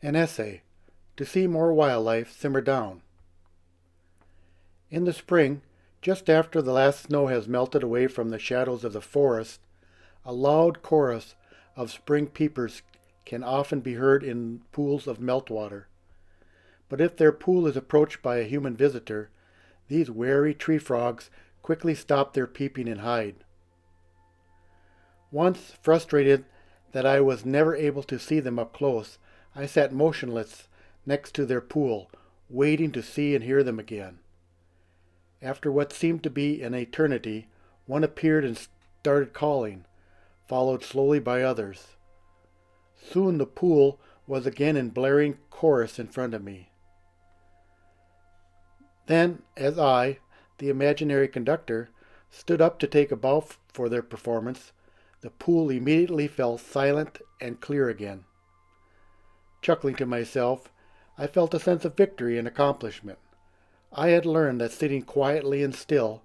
An essay, To See More Wildlife Simmer Down. In the spring, just after the last snow has melted away from the shadows of the forest, a loud chorus of spring peepers can often be heard in pools of meltwater. But if their pool is approached by a human visitor, these wary tree frogs quickly stop their peeping and hide. Once, frustrated that I was never able to see them up close, I sat motionless next to their pool, waiting to see and hear them again. After what seemed to be an eternity, one appeared and started calling, followed slowly by others. Soon the pool was again in blaring chorus in front of me. Then, as I, the imaginary conductor, stood up to take a bow for their performance, the pool immediately fell silent and clear again. Chuckling to myself, I felt a sense of victory and accomplishment. I had learned that sitting quietly and still,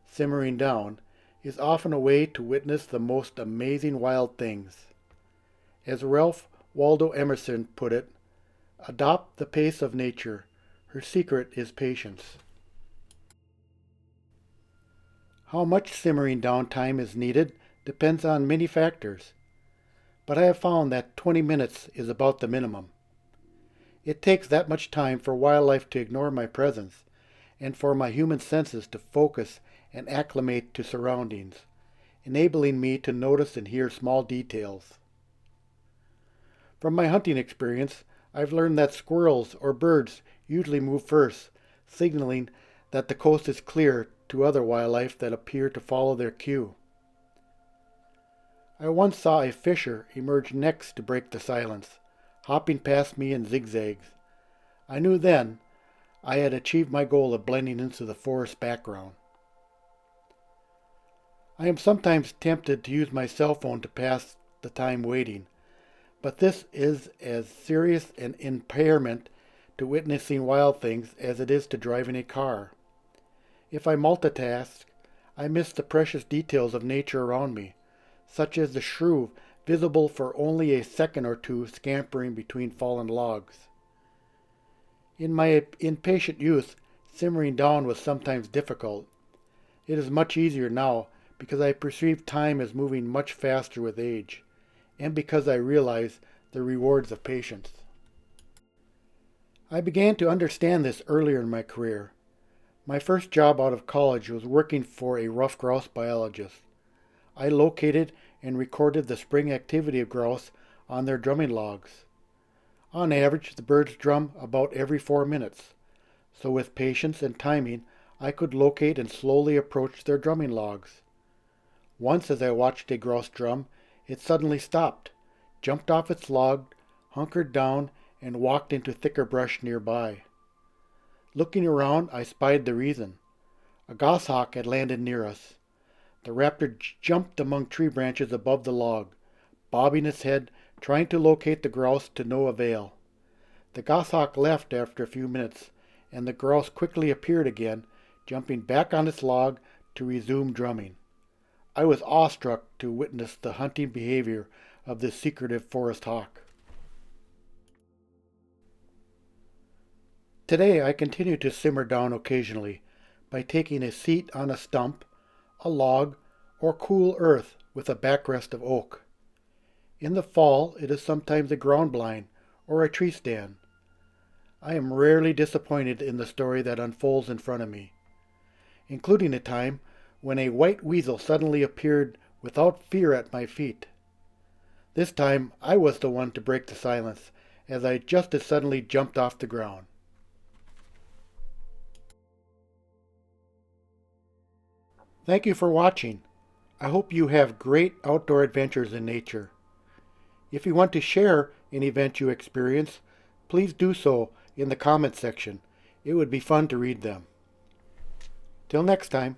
simmering down, is often a way to witness the most amazing wild things. As Ralph Waldo Emerson put it, adopt the pace of nature. Her secret is patience. How much simmering down time is needed depends on many factors, but I have found that 20 minutes is about the minimum. It takes that much time for wildlife to ignore my presence, and for my human senses to focus and acclimate to surroundings, enabling me to notice and hear small details. From my hunting experience, I've learned that squirrels or birds usually move first, signaling that the coast is clear to other wildlife that appear to follow their cue. I once saw a fisher emerge next to break the silence, hopping past me in zigzags. I knew then I had achieved my goal of blending into the forest background. I am sometimes tempted to use my cell phone to pass the time waiting, but this is as serious an impairment to witnessing wild things as it is to driving a car. If I multitask, I miss the precious details of nature around me, such as the shrew visible for only a second or two scampering between fallen logs. In my impatient youth, simmering down was sometimes difficult. It is much easier now because I perceive time as moving much faster with age, and because I realize the rewards of patience. I began to understand this earlier in my career. My first job out of college was working for a ruffed grouse biologist. I located and recorded the spring activity of grouse on their drumming logs. On average, the birds drum about every 4 minutes, so with patience and timing, I could locate and slowly approach their drumming logs. Once as I watched a grouse drum, it suddenly stopped, jumped off its log, hunkered down, and walked into thicker brush nearby. Looking around, I spied the reason. A goshawk had landed near us. The raptor jumped among tree branches above the log, bobbing its head, trying to locate the grouse to no avail. The goshawk left after a few minutes, and the grouse quickly appeared again, jumping back on its log to resume drumming. I was awestruck to witness the hunting behavior of this secretive forest hawk. Today I continue to simmer down occasionally by taking a seat on a stump, a log, or cool earth with a backrest of oak. In the fall it is sometimes a ground blind or a tree stand. I am rarely disappointed in the story that unfolds in front of me, including a time when a white weasel suddenly appeared without fear at my feet. This time I was the one to break the silence, as I just as suddenly jumped off the ground. Thank you for watching. I hope you have great outdoor adventures in nature. If you want to share an event you experience, please do so in the comments section. It would be fun to read them. Till next time.